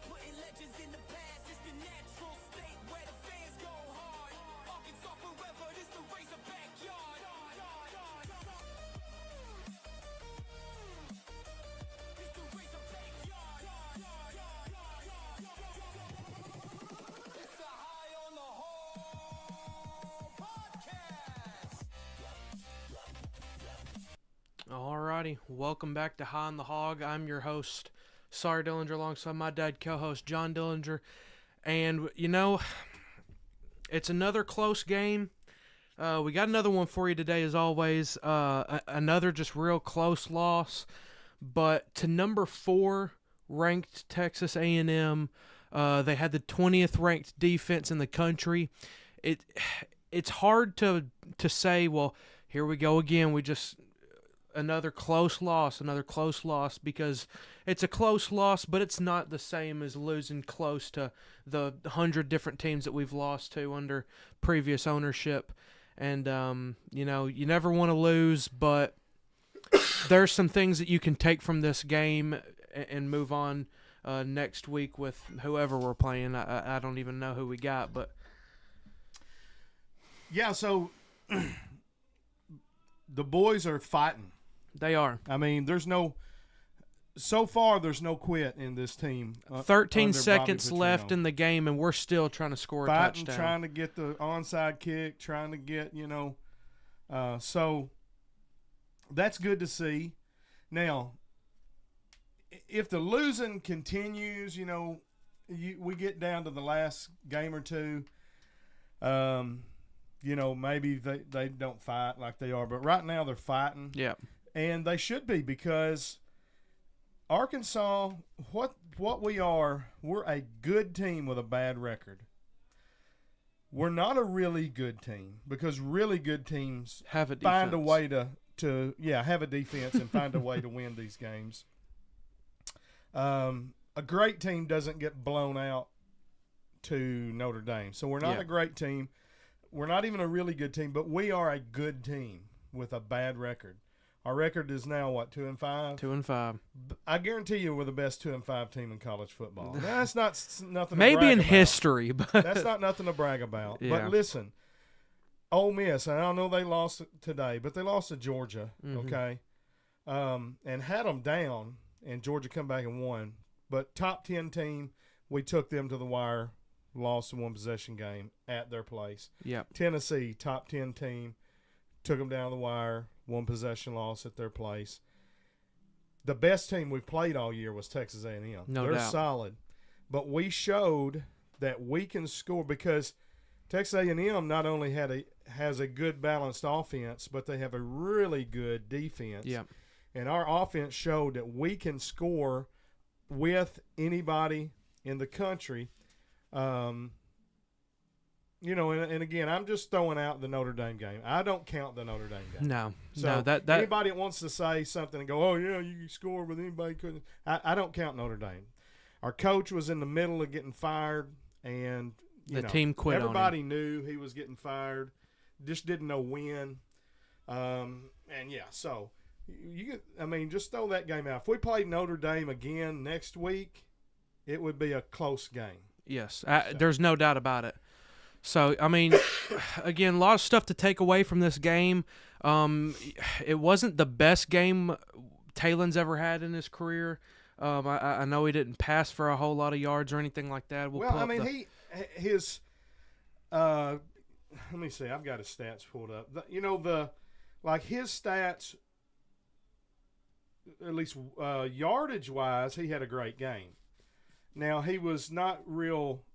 putting legends in the past. It's the natural state where the fans go hard. Arkansas forever, this the Razor backyard. It's the Razor backyard. It's the High on the Hole podcast. Alrighty, welcome back to High on the Hog. I'm your host, Sar Dillinger, alongside my dad co-host, John Dillinger. And, you know, it's another close game. We got another one for you today, as always. Another just real close loss. But to number 4 ranked Texas A&M, they had the 20th ranked defense in the country. It's hard to say, well, here we go again. Another close loss, because it's a close loss, but it's not the same as losing close to the 100 different teams that we've lost to under previous ownership. And, you know, you never want to lose, but there's some things that you can take from this game and move on next week with whoever we're playing. I don't even know who we got, but... Yeah, so the boys are fighting. They are. I mean, so far there's no quit in this team. 13 seconds left in the game, and we're still trying to score a touchdown. Trying to get the onside kick, trying to get, so that's good to see. Now, if the losing continues, we get down to the last game or two, maybe they don't fight like they are. But right now they're fighting. Yeah. And they should be, because Arkansas, what we are, we're a good team with a bad record. We're not a really good team, because really good teams have a find a way to have a defense and find a way to win these games. A great team doesn't get blown out to Notre Dame. So we're not a great team. We're not even a really good team, but we are a good team with a bad record. Our record is now, 2-5? 2-5. I guarantee you we're the best 2-5 team in college football. That's not nothing maybe to brag in about. History, but that's not nothing to brag about. Yeah. But listen, Ole Miss, and I don't know they lost today, but they lost to Georgia, okay? And had them down, and Georgia come back and won. But top 10 team, we took them to the wire, lost a one-possession game at their place. Yep. Tennessee, top 10 team, took them down the wire, one-possession loss at their place. The best team we've played all year was Texas A&M. They're doubt. Solid. But we showed that we can score, because Texas A&M not only has a good balanced offense, but they have a really good defense. Yep. And our offense showed that we can score with anybody in the country. And again, I'm just throwing out the Notre Dame game. I don't count the Notre Dame game. No. That anybody that wants to say something and go, oh, yeah, you can score with anybody couldn't. I don't count Notre Dame. Our coach was in the middle of getting fired, and the team quit on him. Everybody knew he was getting fired. Just didn't know when. So just throw that game out. If we played Notre Dame again next week, it would be a close game. Yes, there's no doubt about it. So, again, a lot of stuff to take away from this game. It wasn't the best game Taylon's ever had in his career. I know he didn't pass for a whole lot of yards or anything like that. Let me see. I've got his stats pulled up. His stats, at least yardage-wise, he had a great game. Now, he was not real –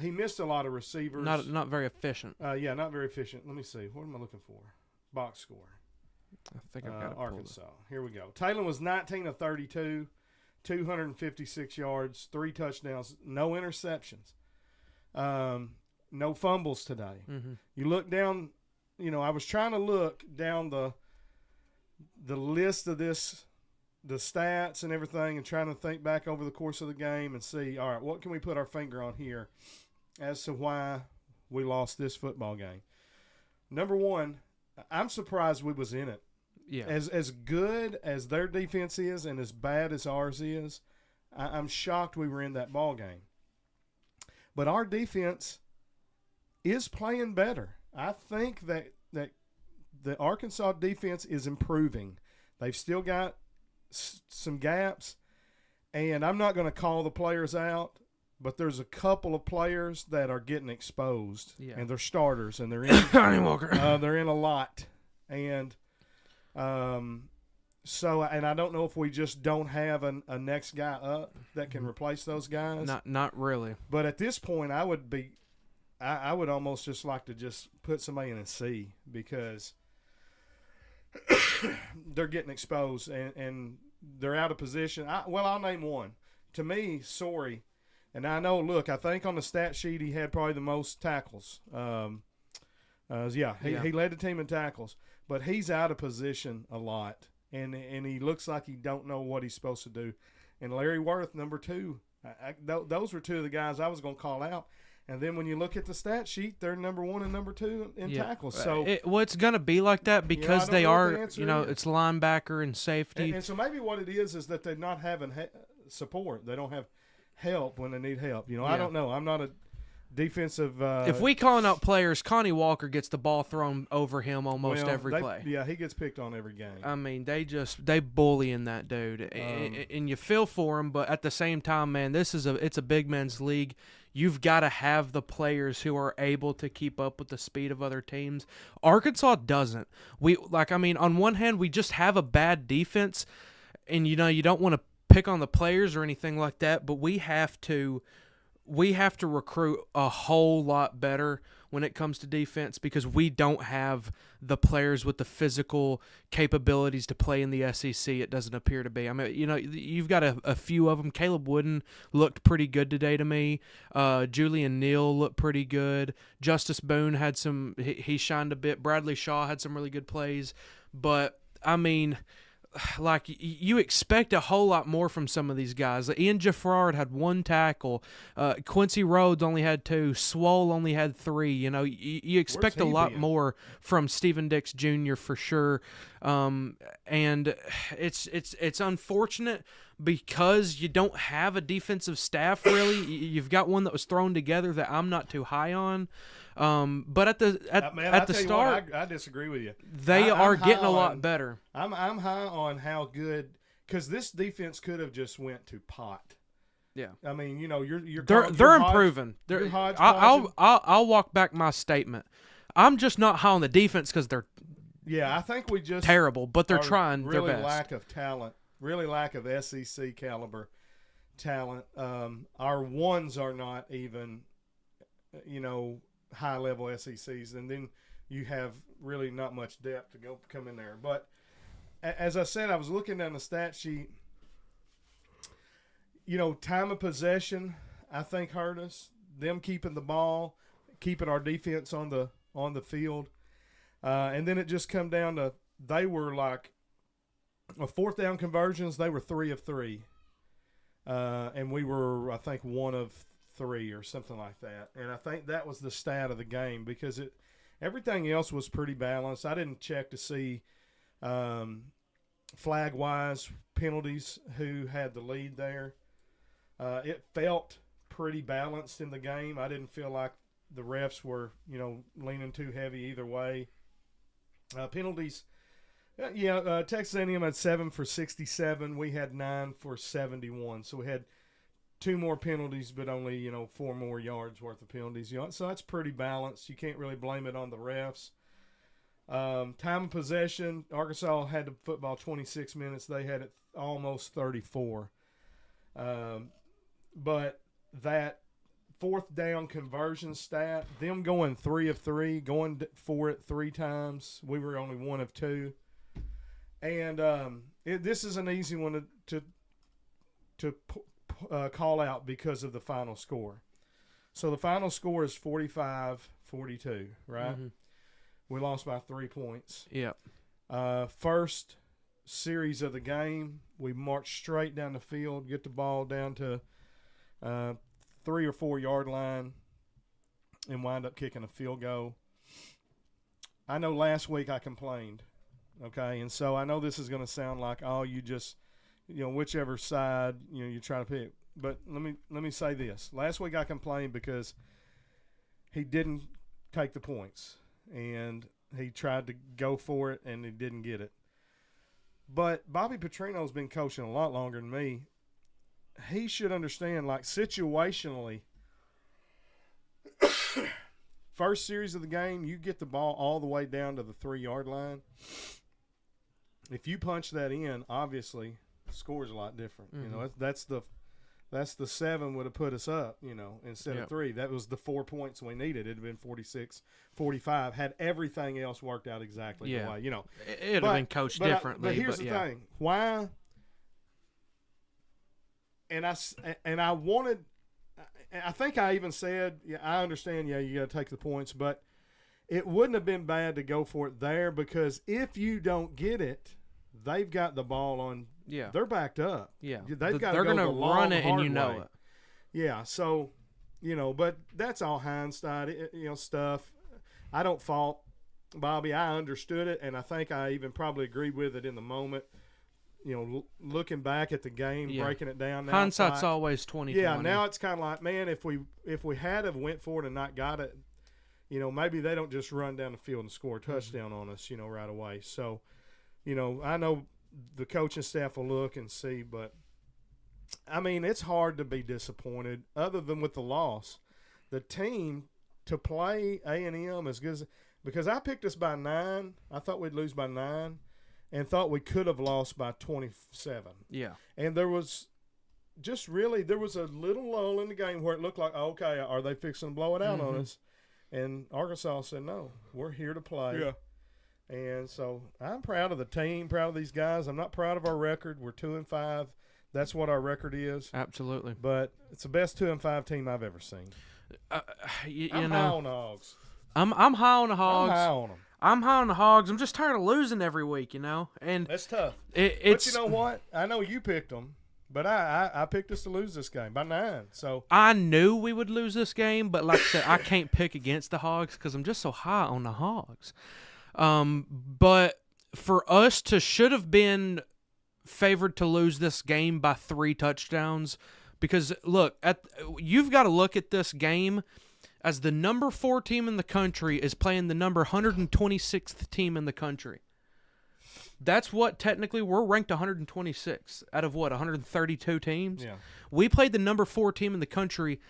he missed a lot of receivers. Not very efficient. Not very efficient. Let me see. What am I looking for? Box score. I think I've got it Arkansas. Here we go. Taylor was 19 of 32, 256 yards, 3 touchdowns, no interceptions, no fumbles today. Mm-hmm. You look down, I was trying to look down the list of this, the stats and everything, and trying to think back over the course of the game and see, all right, what can we put our finger on here as to why we lost this football game. Number one, I'm surprised we was in it. Yeah. As good as their defense is and as bad as ours is, I'm shocked we were in that ball game. But our defense is playing better. I think that the Arkansas defense is improving. They've still got some gaps, and I'm not going to call the players out, but there's a couple of players that are getting exposed, and they're starters, and they're in Johnny Walker. They're in a lot, and so I don't know if we just don't have a next guy up that can replace those guys. Not really. But at this point, I would almost just like to just put somebody in a C because they're getting exposed and they're out of position. I'll name one. To me, Sorey, and I know, look, I think on the stat sheet he had probably the most tackles. He led the team in tackles, but he's out of position a lot, and he looks like he don't know what he's supposed to do. And Larry Worth, number 2, those were 2 of the guys I was going to call out. And then when you look at the stat sheet, they're number 1 and number 2 in tackles. So it's going to be like that because they are, it's linebacker and safety. And so maybe what it is that they're not having support. They don't have help when they need help. I don't know. I'm not a defensive. If we calling out players, Connie Walker gets the ball thrown over him almost every play. Yeah, he gets picked on every game. I mean, they bullying that dude, and you feel for him, but at the same time, man, it's a big men's league. You've got to have the players who are able to keep up with the speed of other teams. Arkansas doesn't. On one hand, we just have a bad defense, and you don't want to pick on the players or anything like that, but we have to recruit a whole lot better when it comes to defense because we don't have the players with the physical capabilities to play in the SEC. It doesn't appear to be. I mean, you've got a few of them. Caleb Wooden looked pretty good today to me. Julian Neal looked pretty good. Justice Boone had he shined a bit. Bradley Shaw had some really good plays. But, I mean, like, you expect a whole lot more from some of these guys. Ian Jaffrard had 1 tackle. Quincy Rhodes only had 2. Swole only had 3. You expect a lot more from Stephen Dix Jr. for sure. And it's unfortunate because you don't have a defensive staff really. You've got one that was thrown together that I'm not too high on. But at the start, I disagree with you. They are getting a lot better. I'm high on how good, because this defense could have just went to pot. Yeah, I mean, they're improving. I'll walk back my statement. I'm just not high on the defense because they're I think we just terrible, but they're trying their best. Lack of talent, really lack of SEC caliber talent. Our ones are not even, high-level SECs, and then you have really not much depth to come in there. But as I said, I was looking down the stat sheet. Time of possession, I think, hurt us. Them keeping the ball, keeping our defense on the field, and then it just come down to they were like a 4th down conversions. They were 3 of 3, and we were, I think, 1 of 3 or something like that. And I think that was the stat of the game because everything else was pretty balanced. I didn't check to see flag-wise penalties who had the lead there. It felt pretty balanced in the game. I didn't feel like the refs were, leaning too heavy either way. Penalties, Texas A&M had 7 for 67. We had 9 for 71. So we had 2 more penalties, but only 4 more yards worth of penalties. So that's pretty balanced. You can't really blame it on the refs. Time of possession, Arkansas had the football 26 minutes. They had it almost 34. But that 4th down conversion stat, them going 3 of 3, going for it 3 times. We were only 1 of 2. And this is an easy one to call out because of the final score. So the final score is 45-42, right? Mm-hmm. We lost by 3 points. Yep. First series of the game, we march straight down the field, get the ball down to 3 or 4 yard line, and wind up kicking a field goal. I know last week I complained, okay, and so I know this is going to sound like, oh, you just whichever side you try to pick. But let me say this: last week I complained because he didn't take the points and he tried to go for it and he didn't get it. But Bobby Petrino's been coaching a lot longer than me. He should understand, like, situationally, first series of the game, you get the ball all the way down to the 3-yard line. If you punch that in, obviously, the score's a lot different. Mm-hmm. That's the 7 would have put us up, instead Yep. of 3. That was the 4 points we needed. It'd have been 46-45 had everything else worked out exactly the way, It would have been coached differently. But here's the thing. Why? And I wanted – I think I even said, I understand, you got to take the points, but it wouldn't have been bad to go for it there because if you don't get it, they've got the ball on – they're backed up. Yeah. They're going to run it, and you know it. Yeah, so, but that's all hindsight, stuff. I don't fault Bobby. I understood it, and I think I even probably agreed with it in the moment. Looking back at the game, breaking it down. Now hindsight's always 20/20. Yeah, now it's kind of like, man, if we had have went for it and not got it, maybe they don't just run down the field and score a touchdown on us, right away. So, I know the coaching staff will look and see, but I mean, it's hard to be disappointed other than with the loss. The team to play A&M as good as – because I picked us by 9. I thought we'd lose by 9 and thought we could have lost by 27. Yeah. And there was just really – there was a little lull in the game where it looked like, okay, are they fixing to blow it out on us? And Arkansas said, no, we're here to play. Yeah. And so I'm proud of the team, proud of these guys. I'm not proud of our record. We're 2-5. That's what our record is. Absolutely. But it's the best 2-5 team I've ever seen. I'm high on the Hogs. I'm high on the Hogs. I'm high on them. I'm high on the Hogs. I'm just tired of losing every week, And that's tough. It's. But you know what? I know you picked them, but I picked us to lose this game by 9. So I knew we would lose this game, but like I said, I can't pick against the Hogs because I'm just so high on the Hogs. But for us to should have been favored to lose this game by 3 touchdowns because look you've got to look at this game as the number 4 team in the country is playing the number 126th team in the country. That's what technically we're ranked 126 out of 132 teams. Yeah. We played the number 4 team in the country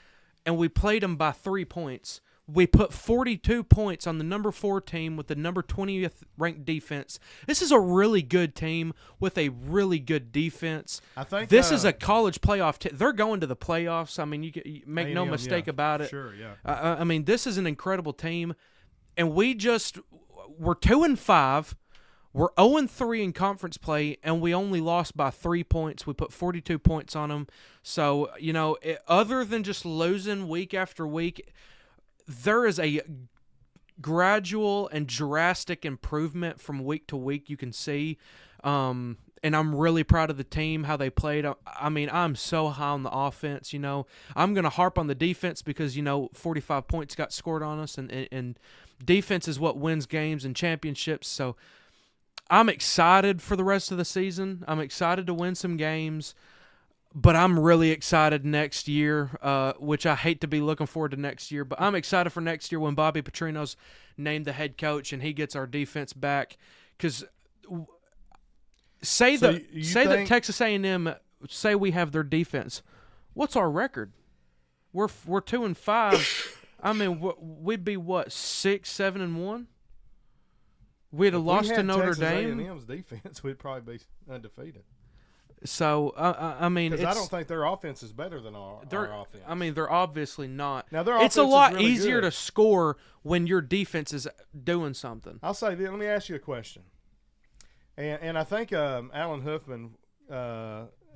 and we played them by 3 points. We put 42 points on the number 4 team with the number 20th ranked defense. This is a really good team with a really good defense. I think this is a college playoff team. They're going to the playoffs. I mean, you make no mistake about it. Sure, yeah. I mean, this is an incredible team, and we're 2-5. We're 0-3 in conference play, and we only lost by 3 points. We put 42 points on them. So, other than just losing week after week, there is a gradual and drastic improvement from week to week you can see. And I'm really proud of the team, how they played. I mean, I'm so high on the offense, I'm going to harp on the defense because, 45 points got scored on us, and defense is what wins games and championships. So I'm excited for the rest of the season. I'm excited to win some games. But I'm really excited next year, which I hate to be looking forward to next year. But I'm excited for next year when Bobby Petrino's named the head coach and he gets our defense back. Because say that Texas A&M, say we have their defense. What's our record? We're 2-5. I mean, we'd be what 6-7-1. We'd have lost to Notre Dame. Texas A&M's defense, we'd probably be undefeated. So, I mean, because I don't think their offense is better than our offense. I mean, they're obviously not. Now, their it's offense a lot is really easier good. to score when your defense is doing something. I'll say this. Let me ask you a question. And I think Alan Huffman,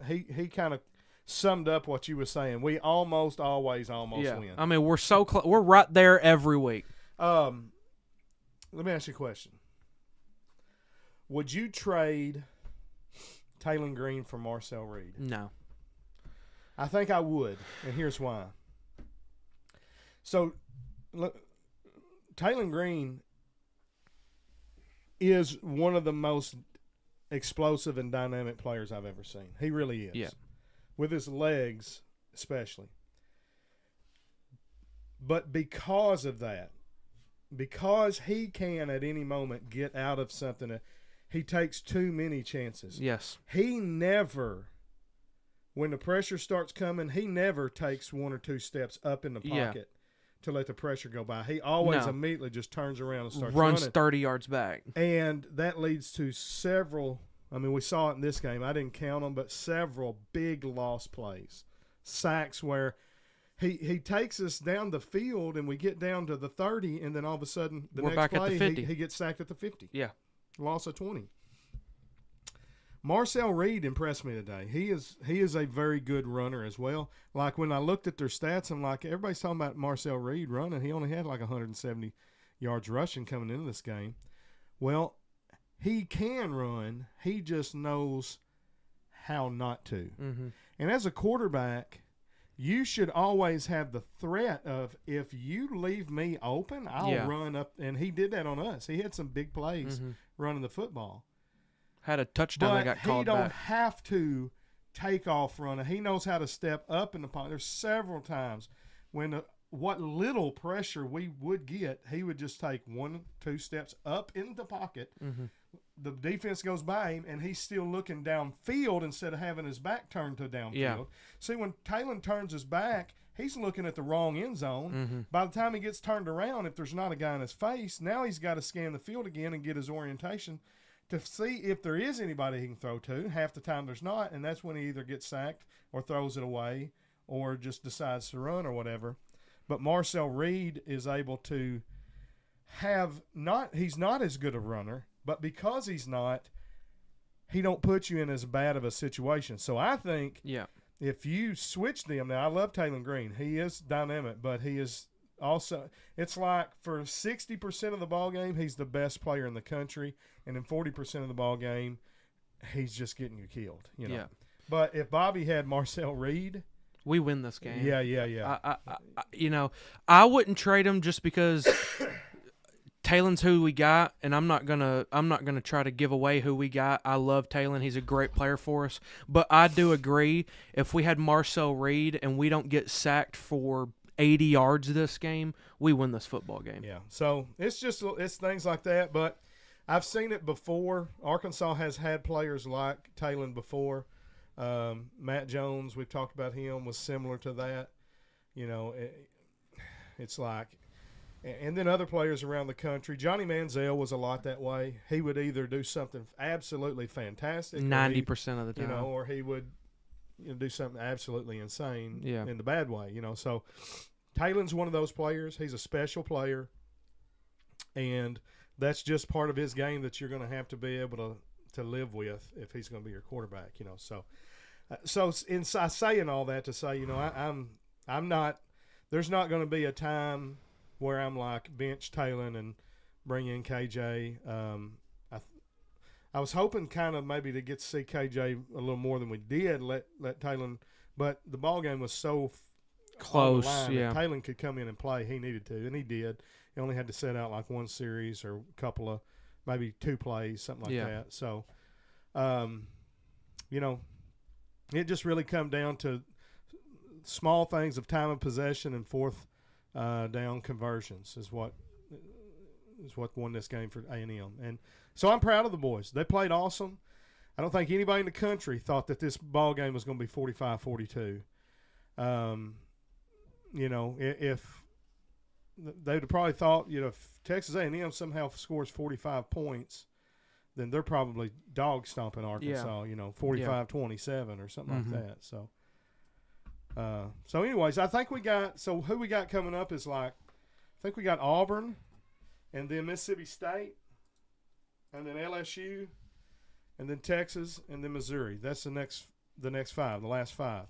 he kind of summed up what you were saying. We almost always win. I mean, we're so close. We're right there every week. Let me ask you a question. Would you trade Taylor Green for Marcel Reed? No. I think I would, and here's why. So, look, Taylor Green is one of the most explosive and dynamic players I've ever seen. He really is. Yeah. With his legs especially. But because of that, because he can at any moment get out of something, he takes too many chances. Yes. He never, when the pressure starts coming, he never takes 1 or 2 steps up in the pocket to let the pressure go by. He always immediately just turns around and starts runs running. 30 yards back. And that leads to several, I mean, we saw it in this game. I didn't count them, but several big lost plays. Sacks where he takes us down the field and we get down to the 30, and then all of a sudden We're next back play at the 50. He gets sacked at the 50. Yeah. Loss of 20. Marcel Reed impressed me today. He is a very good runner as well. Like when I looked at their stats, I'm like, everybody's talking about Marcel Reed running. He only had like 170 yards rushing coming into this game. Well, he can run. He just knows how not to. Mm-hmm. And as a quarterback, you should always have the threat of, if you leave me open, I'll run up. And he did that on us. He had some big plays running the football. Had a touchdown that got called back. He don't have to take off running. He knows how to step up in the pocket. There's several times when what little pressure we would get, he would just take 1, 2 steps up in the pocket. Mm-hmm. The defense goes by him, and he's still looking downfield instead of having his back turned to downfield. Yeah. See, when Talon turns his back, he's looking at the wrong end zone. Mm-hmm. By the time he gets turned around, if there's not a guy in his face, now he's got to scan the field again and get his orientation to see if there is anybody he can throw to. Half the time there's not, and that's when he either gets sacked or throws it away or just decides to run or whatever. But Marcel Reed is able to he's not as good a runner, but because he's not, he don't put you in as bad of a situation. So I think if you switch them, now I love Taylor Green. He is dynamic, but he is also, it's like for 60% of the ball game, he's the best player in the country, and in 40% of the ball game, he's just getting you killed. You know. Yeah. But if Bobby had Marcel Reed, we win this game. Yeah. I wouldn't trade him just because Talon's who we got, and I'm not gonna try to give away who we got. I love Talon; he's a great player for us. But I do agree, if we had Marcel Reed and we don't get sacked for 80 yards this game, we win this football game. Yeah. So it's things like that. But I've seen it before. Arkansas has had players like Talon before. Matt Jones, we've talked about him, was similar to that. You know, it's like, and then other players around the country. Johnny Manziel was a lot that way. He would either do something absolutely fantastic, 90% of the time, you know, or he would do something absolutely insane in the bad way. You know, so Talon's one of those players. He's a special player, and that's just part of his game that you're going to have to be able to live with if he's going to be your quarterback. You know, so in saying all that to say, you know, I'm not. There's not going to be a time where I'm like bench Talon and bring in KJ. I was hoping kind of maybe to get to see KJ a little more than we did. Let Talon, but the ball game was so close. That Talon could come in and play. He needed to, and he did. He only had to set out like one series or a couple of, maybe 2 plays, something like that. So, you know, it just really come down to small things of time of possession and fourth down conversions is what won this game for A&M. And so I'm proud of the boys. They played awesome. I don't think anybody in the country thought that this ball game was going to be 45-42. You know, if they would have probably thought, you know, if Texas A&M somehow scores 45 points, then they're probably dog stomping Arkansas, you know, 45-27 or something like that. So, anyways, I think who we got coming up is like, I think we got Auburn and then Mississippi State and then LSU and then Texas and then Missouri. That's the next 5, the last 5.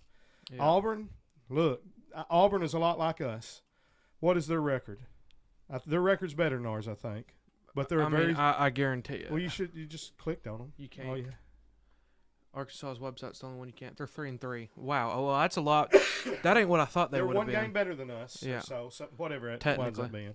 Yeah. Auburn, look, Auburn is a lot like us. What is their record? Their record's better than ours, I think. But they're I guarantee it. Well, you just clicked on them. You can't. Oh, yeah. Arkansas's website's the only one you can't. They're 3-3. Wow. Oh, well, that's a lot. That ain't what I thought they would have been. They're one game better than us. Yeah. So whatever it winds up being.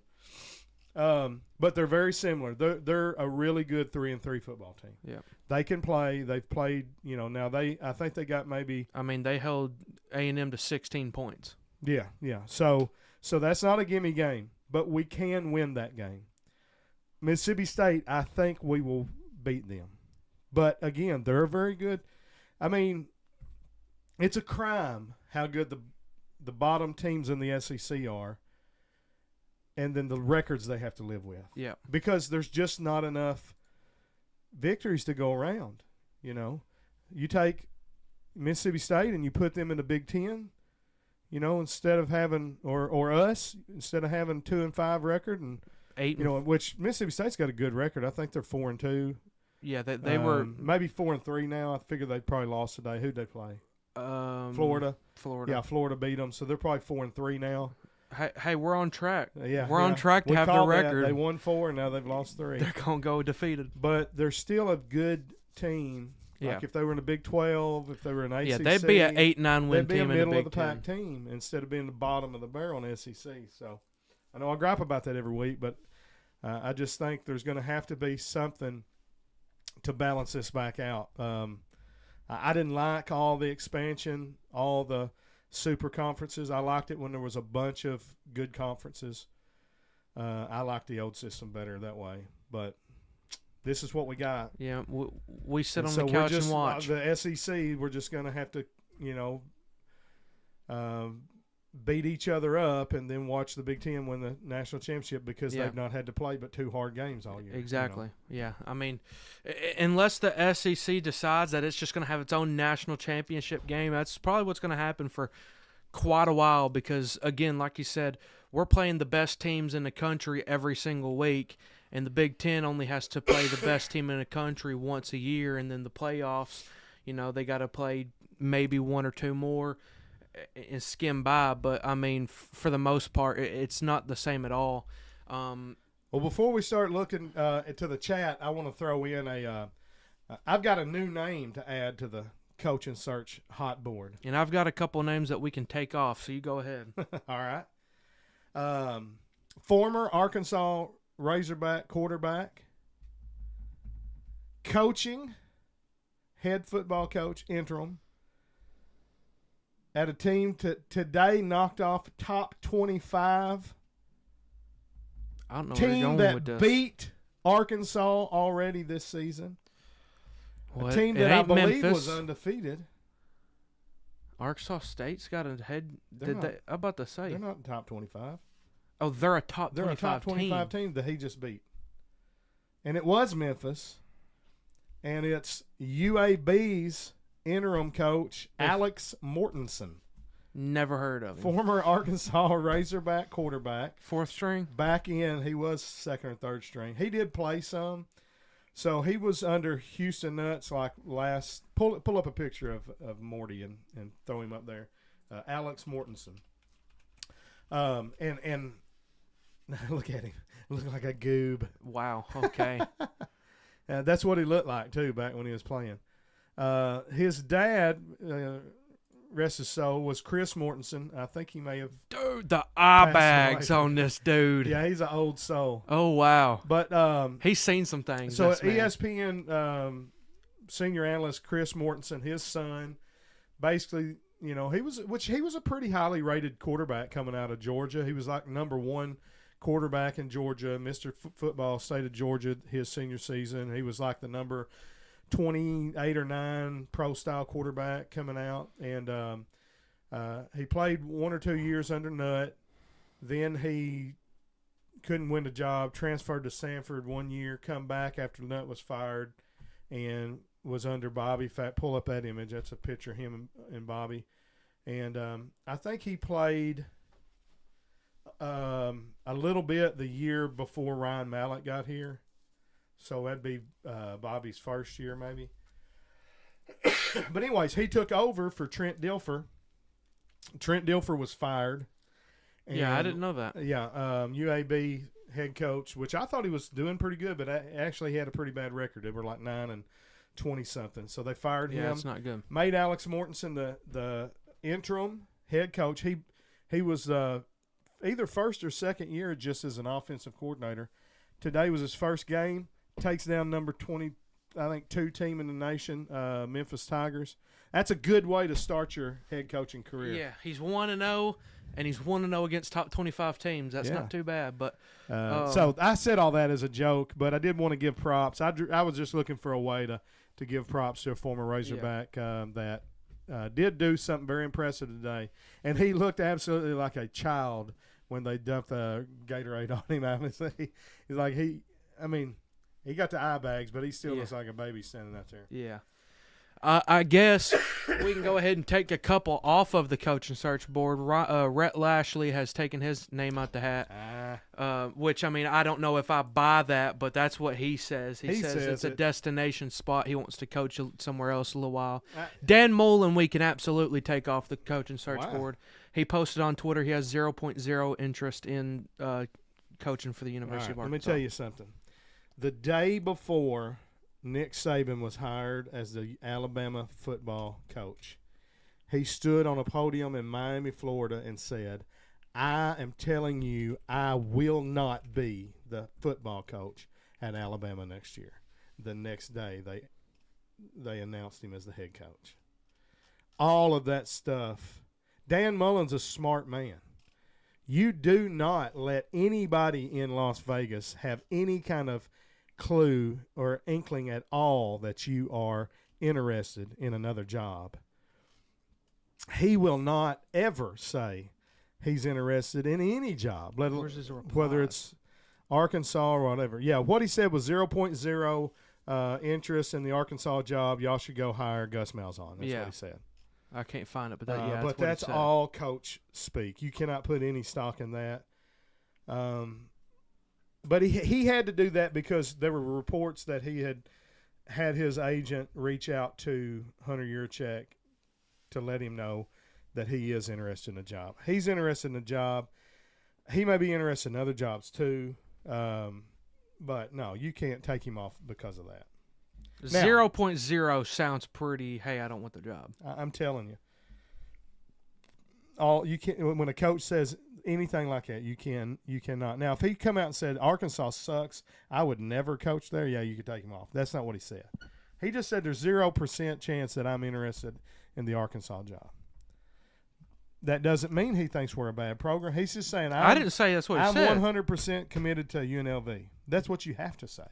But they're very similar. They're a really good 3-3 football team. Yeah. They can play. They've played. Now I think they got maybe. I mean, they held A&M to 16 points. Yeah. So that's not a gimme game, but we can win that game. Mississippi State, I think we will beat them. But again, they're very good. I mean, it's a crime how good the bottom teams in the SEC are, and then the records they have to live with. Yeah. Because there's just not enough victories to go around. You take Mississippi State and you put them in the Big Ten, instead of having or us, instead of having 2-5 record and 8. Which Mississippi State's got a good record. I think they're 4-2. Yeah, they were maybe 4-3 now. I figure they probably lost today. Who'd they play? Florida. Yeah, Florida beat them, so they're probably 4-3 now. Hey, we're on track. Yeah, we're on track to have the record. They won 4, and now they've lost 3. They're gonna go defeated, but they're still a good team. Yeah. Like if they were in the Big 12, if they were in ACC, yeah, they'd be an 8-9 win they'd be team a in the middle Big of the 10. pack team instead of being the bottom of the barrel in SEC. So I know I gripe about that every week, but I just think there's going to have to be something to balance this back out. I didn't like all the expansion, all the super conferences. I liked it when there was a bunch of good conferences. I like the old system better that way, but this is what we got. Yeah, we sit on the couch and watch. The SEC, we're just going to have to, beat each other up and then watch the Big Ten win the national championship because they've not had to play but 2 hard games all year. Exactly. Yeah. I mean, unless the SEC decides that it's just going to have its own national championship game, that's probably what's going to happen for quite a while because, again, like you said, we're playing the best teams in the country every single week, and the Big Ten only has to play the best team in the country once a year, and then the playoffs, they got to play maybe 1 or 2 more and skim by. But, I mean, for the most part, it's not the same at all. Well, before we start looking to the chat, I want to throw in I've got a new name to add to the Coach and Search hot board. And I've got a couple names that we can take off, so you go ahead. All right. Former Arkansas Razorback quarterback, coaching, head football coach, interim, at a team today knocked off top 25. I don't know where you're team going that with this. beat Arkansas already this season. Well, A team it that I ain't believe Memphis. was undefeated. Arkansas State's got a head. They're not- I'm about to say. They're not in top 25. Oh, they're a top They're 25 a top 25 team that he just beat. And it was Memphis. And it's UAB's interim coach, Alex Mortensen. Never heard of him. Former Arkansas Razorback quarterback. 4th string? Back in, he was 2nd or 3rd string. He did play some. So he was under Houston Nuts like last. Pull up a picture of Morty and throw him up there. Alex Mortensen. And look at him. Look like a goob. Wow. Okay. That's what he looked like, too, back when he was playing. His dad, rest his soul, was Chris Mortensen. I think he may have. Dude, the eye Passed bags away. on this dude. Yeah, he's an old soul. Oh, wow. But He's seen some things. so this man. ESPN senior analyst Chris Mortensen, his son, basically, he was a pretty highly rated quarterback coming out of Georgia. He was like number 1 quarterback in Georgia, Mr. Football State of Georgia his senior season. He was like the number 28 or 9 pro-style quarterback coming out. And he played 1 or 2 years under Nutt. Then he couldn't win a job, transferred to Sanford 1 year, come back after Nutt was fired, and was under Bobby. In fact, pull up that image. That's a picture of him and Bobby. And I think he played a little bit the year before Ryan Mallett got here. So that'd be Bobby's first year maybe. But anyways, he took over for Trent Dilfer. Trent Dilfer was fired. Yeah, I didn't know that. Yeah, UAB head coach, which I thought he was doing pretty good, but actually he had a pretty bad record. They were like 9-20-something. So they fired him. Yeah, it's not good. Made Alex Mortensen the interim head coach. He was either first or second year just as an offensive coordinator. Today was his first game. Takes down number 20, I think, 2 team in the nation, Memphis Tigers. That's a good way to start your head coaching career. Yeah, he's 1-0, and he's 1-0 against top 25 teams. That's not too bad. But so I said all that as a joke, but I did want to give props. I was just looking for a way to give props to a former Razorback that did do something very impressive today. And he looked absolutely like a child when they dumped the Gatorade on him. I mean, he's like, he got the eye bags, but he still looks like a baby standing out there. Yeah. I guess we can go ahead and take a couple off of the coaching search board. Rhett Lashley has taken his name out the hat, which, I mean, I don't know if I buy that, but that's what he says. He says it's a destination spot. He wants to coach somewhere else a little while. Dan Mullen, we can absolutely take off the coaching search board. He posted on Twitter he has 0.0 interest in coaching for the University of Arkansas. Let me tell you something. The day before Nick Saban was hired as the Alabama football coach, he stood on a podium in Miami, Florida, and said, I am telling you, I will not be the football coach at Alabama next year. The next day, they announced him as the head coach. All of that stuff. Dan Mullen's a smart man. You do not let anybody in Las Vegas have any kind of clue or inkling at all that you are interested in another job. He will not ever say he's interested in any job, whether it's Arkansas or whatever. Yeah, what he said was 0.0 interest in the Arkansas job. Y'all should go hire Gus Malzahn. That's what he said. I can't find it, but that's all coach speak. You cannot put any stock in that. But he had to do that because there were reports that he had his agent reach out to Hunter Yurchek to let him know that he is interested in a job. He's interested in a job. He may be interested in other jobs too, but no, you can't take him off because of that. 0.0 sounds pretty. Hey, I don't want the job. I'm telling you. When a coach says anything like that, you cannot. Now, if he come out and said Arkansas sucks, I would never coach there. Yeah, you could take him off. That's not what he said. He just said there's 0% chance that I'm interested in the Arkansas job. That doesn't mean he thinks we're a bad program. He's just saying I didn't say that's what he said. I'm 100% committed to UNLV. That's what you have to say.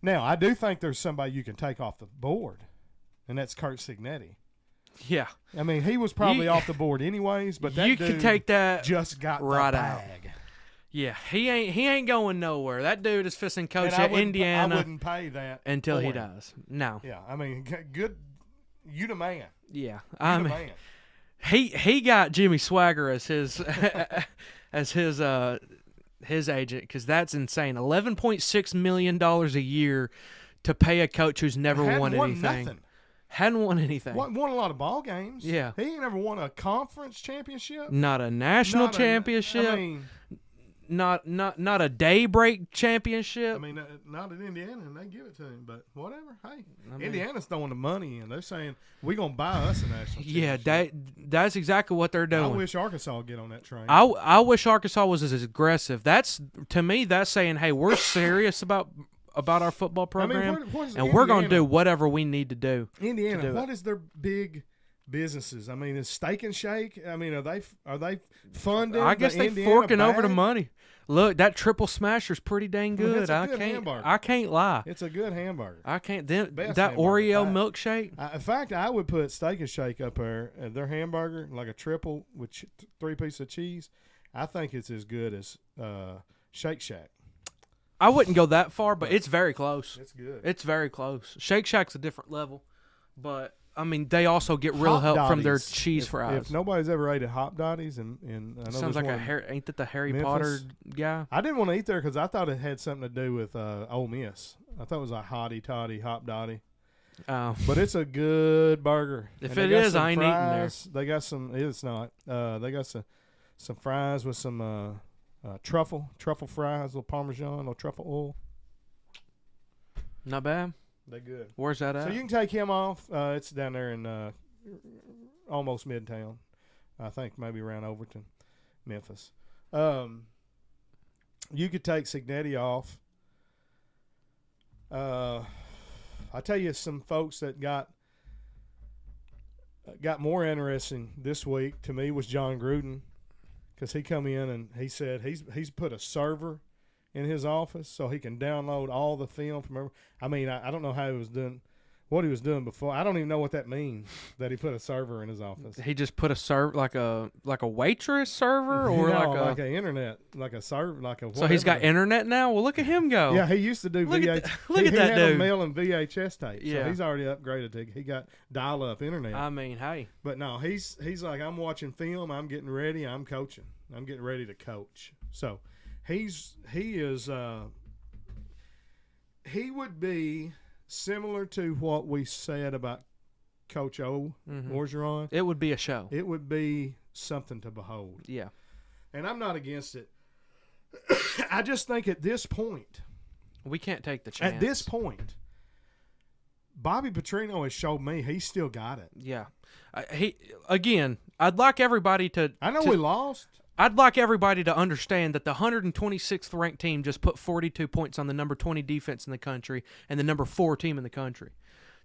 Now, I do think there's somebody you can take off the board, and that's Kurt Signetti. Yeah. I mean, he was probably off the board anyways, but that you dude can take that just got right the bag. out. Yeah, he ain't going nowhere. That dude is fishing coach at Indiana. I wouldn't pay that until he does. No. Yeah, I mean, good. You the man. Yeah, I mean, man. He got Jimmy Swagger as his his agent because that's insane. $11.6 million a year to pay a coach who's never won anything. Nothing. Hadn't won anything. Won a lot of ball games. Yeah. He ain't ever won a conference championship. Not a national championship. I mean, not a daybreak championship. I mean, not at Indiana, and they give it to him. But whatever. Hey, Indiana's throwing the money in. They're saying we're gonna buy us a national championship. Yeah, that's exactly what they're doing. I wish Arkansas would get on that train. I wish Arkansas was as aggressive. That's to me. That's saying, hey, we're serious about our football program, and we're going to do whatever we need to do. Indiana, what is their big businesses? I mean, is Steak and Shake? I mean, are they funding? I guess they're forking over the money. Look, that triple smasher's pretty dang good. It's a good hamburger. I can't lie. It's a good hamburger. I can't. That Oreo milkshake. In fact, I would put Steak and Shake up there. Their hamburger, like a triple with 3 pieces of cheese. I think it's as good as Shake Shack. I wouldn't go that far, but it's very close. It's good. It's very close. Shake Shack's a different level, but I mean they also get real help from their cheese fries. If nobody's ever ate at Hop Dotties, and I know sounds like ain't that the Harry Potter guy? I didn't want to eat there because I thought it had something to do with Ole Miss. I thought it was a Hottie Toddy Hop Dotty. But it's a good burger. If it is, I ain't eating there. They got some. It's not. They got some fries with some. Truffle fries, little Parmesan, little truffle oil. Not bad. They're good. Where's that at? So you can take him off. It's down there in almost Midtown. I think maybe around Overton, Memphis. You could take Signetti off. I tell you, some folks that got more interesting this week to me was John Gruden, because he come in and he said he's put a server in his office so he can download all the film from. I mean, I don't know how he was doing. What he was doing before, I don't even know what that means. That he put a server in his office. He just put a server like a waitress server, or like a internet, like a server, like a. Whatever. So he's got internet now. Well, look at him go. Yeah, he used to do VHS. Look at that he had dude. a mailing VHS tape. Yeah, so he's already upgraded. He got dial-up internet. I mean, hey. But no, he's like, I'm watching film. I'm getting ready. I'm coaching. I'm getting ready to coach. So he would be similar to what we said about Coach O, Orgeron. It would be a show. It would be something to behold. Yeah. And I'm not against it. I just think at this point, we can't take the chance. At this point, Bobby Petrino has showed me he's still got it. Yeah. I'd like everybody to. I know we lost. I'd like everybody to understand that the 126th ranked team just put 42 points on the number 20 defense in the country and the number 4 team in the country.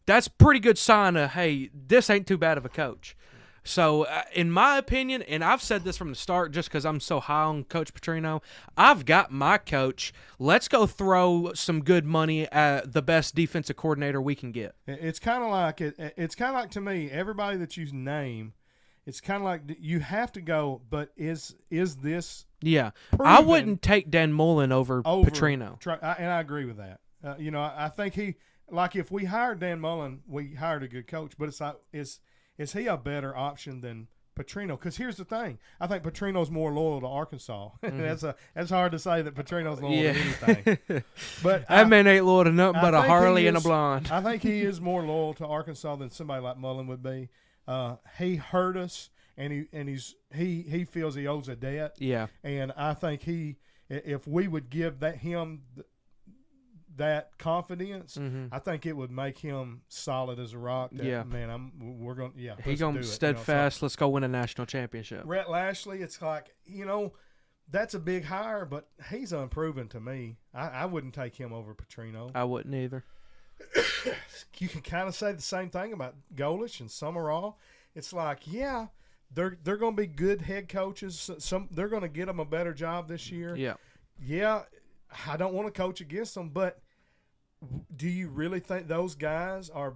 That's a pretty good sign of, hey, this ain't too bad of a coach. So, in my opinion, and I've said this from the start just because I'm so high on Coach Petrino, I've got my coach. Let's go throw some good money at the best defensive coordinator we can get. It's kind of like it's kind of like, to me, everybody that you name, it's kind of like you have to go, but is this Yeah. I wouldn't take Dan Mullen over Petrino. And I agree with that. I think if we hired Dan Mullen, we hired a good coach, but it's like, is he a better option than Petrino? Because here's the thing. I think Petrino's more loyal to Arkansas. That's hard to say that Petrino's loyal to anything. But that man ain't loyal to nothing but a Harley and a blonde. I think he is more loyal to Arkansas than somebody like Mullen would be. He hurt us, and he feels he owes a debt. Yeah. And I think if we would give him that confidence, I think it would make him solid as a rock. We're going. Yeah, he's gonna be steadfast. Let's go win a national championship. Rhett Lashley, it's like, that's a big hire, but he's unproven to me. I wouldn't take him over Petrino. I wouldn't either. You can kind of say the same thing about Golish and Summerall. It's like, yeah, they're going to be good head coaches. They're going to get them a better job this year. Yeah. I don't want to coach against them, but do you really think those guys are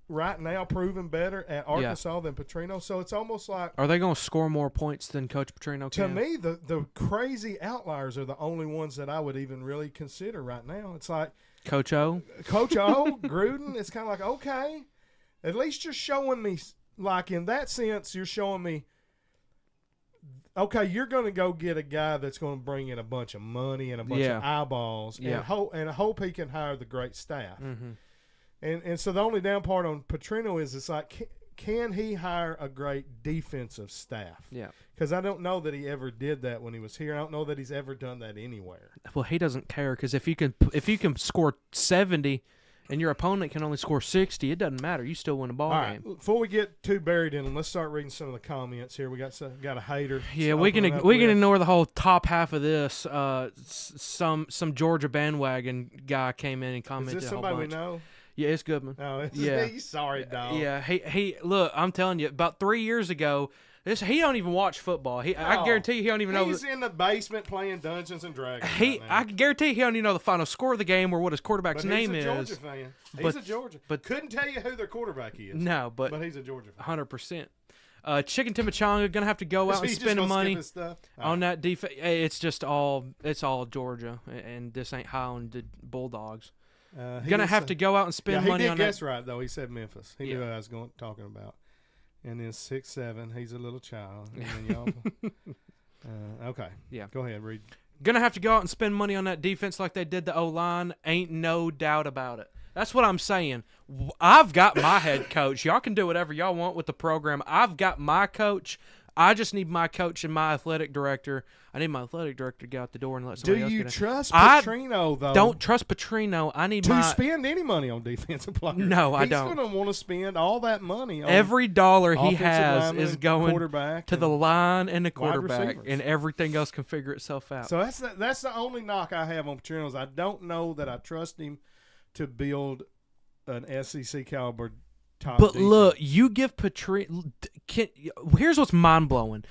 right now proven better at Arkansas than Petrino? So it's almost like, are they going to score more points than Coach Petrino can? To me, the crazy outliers are the only ones that I would even really consider right now. It's like Coach O, Gruden. It's kind of like, okay, at least you're showing me, like, in that sense, you're showing me, okay, you're going to go get a guy that's going to bring in a bunch of money and a bunch of eyeballs and hope he can hire the great staff. And so the only down part on Petrino is it's like, can he hire a great defensive staff? Yeah. Because I don't know that he ever did that when he was here. I don't know that he's ever done that anywhere. Well, he doesn't care, because if you can score 70 and your opponent can only score 60, it doesn't matter. You still win a ball game. Right. Before we get too buried in them, let's start reading some of the comments here. We got a hater. Yeah, we can ignore the whole top half of this. Some Georgia bandwagon guy came in and commented. Is this a whole somebody bunch. we know? Yeah, it's Goodman. Oh, he's sorry, dog. Yeah, he look. I'm telling you, about 3 years ago, he don't even watch football. I guarantee you, he don't even know. He's in the basement playing Dungeons and Dragons. I guarantee you, he don't even know the final score of the game or what his quarterback's name is. He's a Georgia fan. He's a Georgia. But couldn't tell you who their quarterback is. No, but he's a Georgia fan. 100%. Chicken Timachanga gonna have to go out and spend money on that defense. It's all Georgia, and this ain't high on the Bulldogs. Gonna have to go out and spend money on that. He did guess right, though. He said Memphis. He knew what I was talking about. And then 6'7", he's a little child. And then y'all, okay. Yeah. Go ahead, Reed. Gonna have to go out and spend money on that defense like they did the O-line. Ain't no doubt about it. That's what I'm saying. I've got my head coach. Y'all can do whatever y'all want with the program. I've got my coach. I just need my coach and my athletic director. I need my athletic director to get out the door and let Do somebody else you get in. trust I Petrino, though? Don't trust Petrino. I need to spend any money on defensive players. No, I don't. He's going to want to spend all that money on every dollar he offensive has lineman, is going quarterback to the line and the wide quarterback, receivers. and everything else can figure itself out. So that's the only knock I have on Petrino is I don't know that I trust him to build an SEC caliber top But defense. look, you give Petrino. Here's what's mind blowing.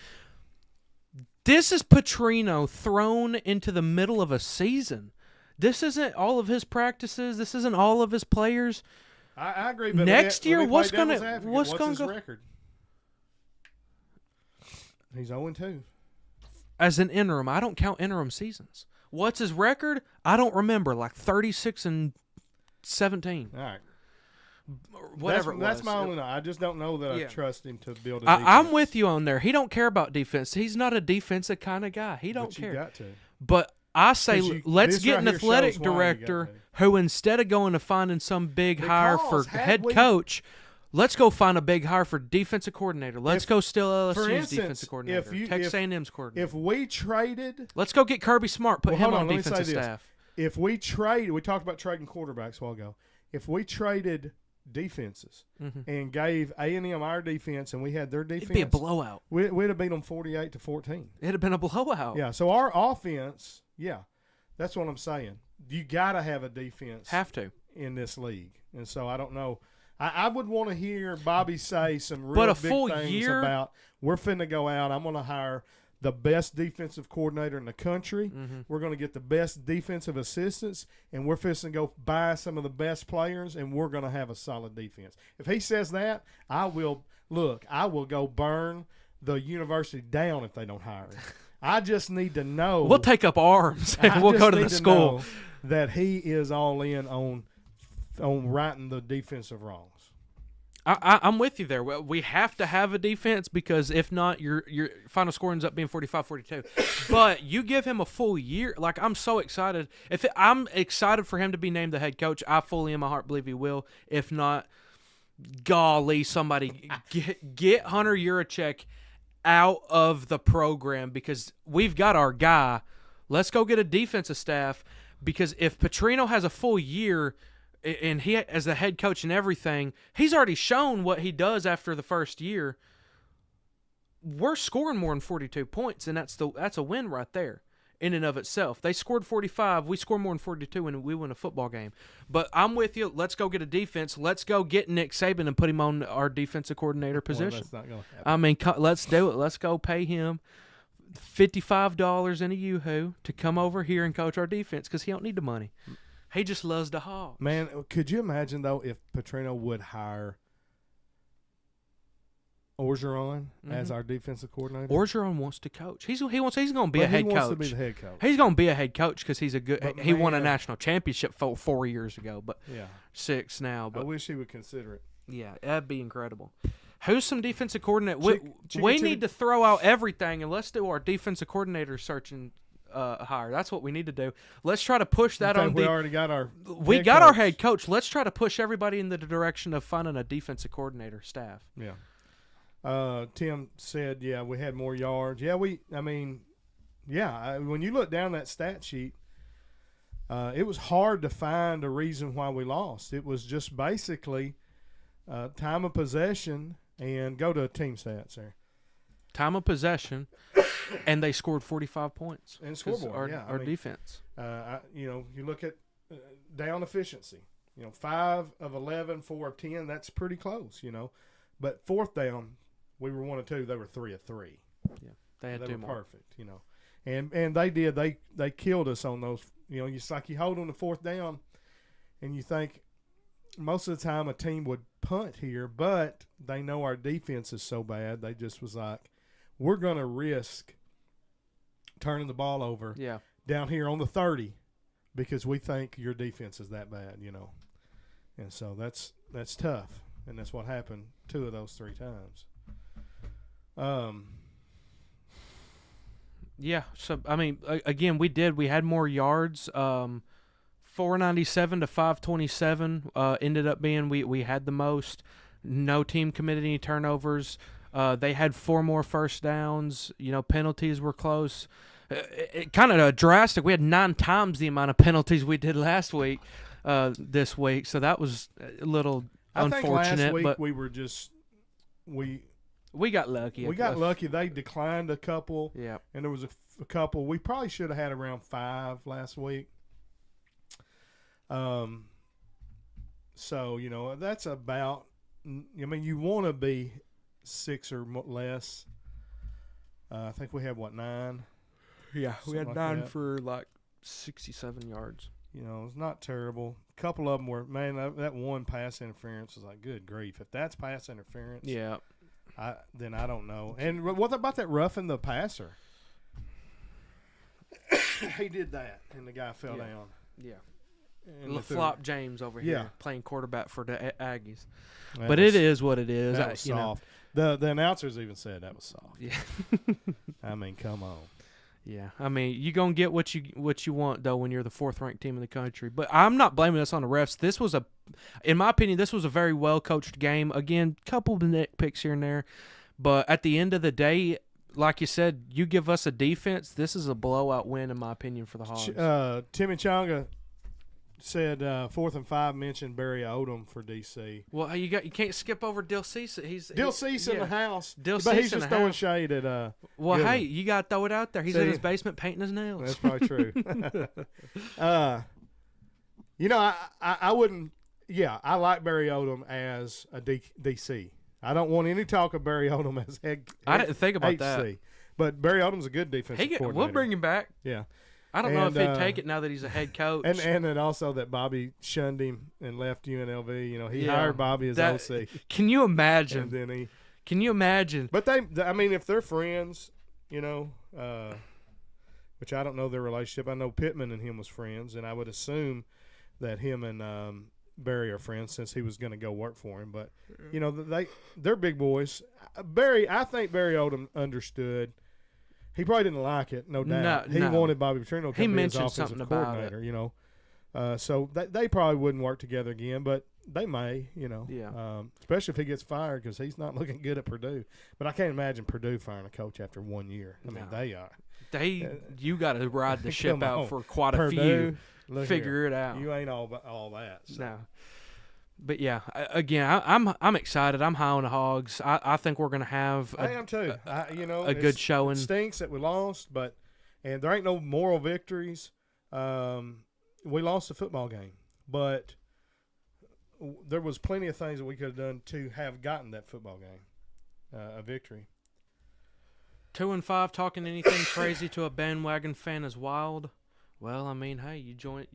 This is Petrino thrown into the middle of a season. This isn't all of his practices. This isn't all of his players. I agree. But Next let me year, play what's devil's gonna advocate. what's What's gonna his go record? He's 0-2. as an interim? I don't count interim seasons. What's his record? I don't remember. Like 36-17. All right. Whatever That's it was. my only knock. I just don't know that Yeah. I trust him to build a defense. I'm with you on there. He don't care about defense. He's not a defensive kind of guy. He don't But care. You got to. But I say 'Cause let's this get right an here athletic shows why you got director to. who, instead of going to finding some big hire for Because had head we- coach, let's go find a big hire for defensive coordinator. Let's go steal for LSU's instance, defensive coordinator, if Texas A&M's coordinator. If we traded, Let's go get Kirby Smart, put Well, him hold on on, let me say defensive this. staff. if we trade, we talked about trading quarterbacks a while ago. If we traded defenses and gave A&M our defense and we had their defense, It'd be a blowout. we'd have beat them 48-14. It'd have been a blowout. Yeah, so our offense, that's what I'm saying. You got to have a defense Have to. in this league. And so I don't know. I would want to hear Bobby say some real But a big full things year- about we're finna go out. I'm going to hire the best defensive coordinator in the country. We're going to get the best defensive assistants, and we're finna go buy some of the best players, and we're going to have a solid defense. If he says that, I will go burn the university down if they don't hire him. I just need to know. We'll take up arms and we'll go to the school. Know that he is all in on righting the defensive wrongs. I'm with you there. We have to have a defense because if not, your final score ends up being 45-42. But you give him a full year. Like, I'm so excited. I'm excited for him to be named the head coach. I fully in my heart believe he will. If not, golly, somebody get Hunter Yurachek out of the program because we've got our guy. Let's go get a defensive staff because if Petrino has a full year – and he, as the head coach and everything, he's already shown what he does after the first year. We're scoring more than 42 points, and that's a win right there in and of itself. They scored 45. We scored more than 42, and we win a football game. But I'm with you. Let's go get a defense. Let's go get Nick Saban and put him on our defensive coordinator position. Well, that's not going to happen. I mean, let's do it. Let's go pay him $55 in a yoo-hoo to come over here and coach our defense because he don't need the money. He just loves the hog. Man, could you imagine, though, if Petrino would hire Orgeron as our defensive coordinator? Orgeron wants to coach. He's going to be a head He wants coach. to be the head coach. He's going to be a head coach because he's a good. But he won a man- national championship 4 years ago, but Yeah. 6 now. I But wish he would consider it. yeah, that'd be incredible. Who's some defensive coordinator? Chick- We chicken need to throw out everything and let's do our defensive coordinator search and hire. That's what we need to do. Let's try to push that I on think we already got our We got our head coach. Let's try to push everybody in the direction of finding a defensive coordinator staff. Yeah. Tim said, we had more yards. Yeah, when you look down that stat sheet, it was hard to find a reason why we lost. It was just basically time of possession and go to team stats there. Time of possession, and they scored 45 points. And scoreboard, Our defense. You look at down efficiency. 5 of 11, 4 of 10. That's pretty close. But fourth down, we were 1 of 2. They were 3 of 3. Yeah, they had They 2 were more. perfect. And they did. They killed us on those. It's like you hold on the fourth down, and you think most of the time a team would punt here, but they know our defense is so bad. They just was like, we're going to risk turning the ball over down here on the 30 because we think your defense is that bad, And so that's tough, and that's what happened 2 of those 3 times. Yeah, so, I mean, again, we had more yards. 497 to 527 ended up being we had the most. No team committed any turnovers. They had 4 more first downs. Penalties were close. It kind of drastic. We had 9 times the amount of penalties we did last week, this week. So that was a little unfortunate. I think last week but we were just we got lucky. We got lucky. They declined a couple. Yeah. And there was a couple. We probably should have had around 5 last week. So, that's about – you want to be 6 or less. I think we had, 9? Yeah, we had like 9 that. for like 67 yards. It's not terrible. A couple of them were – man, that one pass interference was like, good grief. If that's pass interference, Yeah. then I don't know. And what about that roughing the passer? He did that, and the guy fell down. Yeah. And Flop James over Yeah. here playing quarterback for the Aggies. That But was- it is what it is. That was soft. The announcers even said that was soft. Yeah. Come on. Yeah. You're going to get what you want, though, when you're the 4th-ranked team in the country. But I'm not blaming this on the refs. In my opinion, this was a very well-coached game. Again, couple of nitpicks here and there. But at the end of the day, like you said, you give us a defense, this is a blowout win, in my opinion, for the Hogs. Timmy Chonga said 4th and 5 mentioned Barry Odom for DC. Well, you can't skip over Dill Cease. Dill Cease in the house. Dill But he's Cease in just the throwing house. shade at Well, Goodwin. hey, you got to throw it out there. He's See? in his basement painting his nails. That's probably true. I wouldn't. Yeah, I like Barry Odom as a DC. I don't want any talk of Barry Odom as head. I didn't think about HC. that. But Barry Odom's a good defensive coordinator. We'll bring him back. Yeah. I don't know if And, he'd take it now that he's a head coach. And then also that Bobby shunned him and left UNLV. He Yeah, hired Bobby as that- OC. Can you And imagine? then he. Can you imagine? But if they're friends, which I don't know their relationship. I know Pittman and him was friends, and I would assume that him and Barry are friends since he was going to go work for him. But they're big boys. I think Barry Odom understood. He probably didn't like it, no doubt. He wanted Bobby Petrino to He be his mentioned offensive something about coordinator. So they probably wouldn't work together again, but they may. Yeah. Especially if he gets fired because he's not looking good at Purdue. But I can't imagine Purdue firing a coach after 1 year. I mean, No. they are. You got to ride the ship Come out on. for quite a Purdue, few. look Figure here. it out. You ain't all that. So. No. But yeah, again, I'm excited. I'm high on the Hogs. I think we're gonna have I am too. a good showing. It stinks that we lost, and there ain't no moral victories. We lost the football game, but there was plenty of things that we could have done to have gotten that football game a victory. 2-5. Talking anything crazy to a bandwagon fan is wild. Well, hey, you join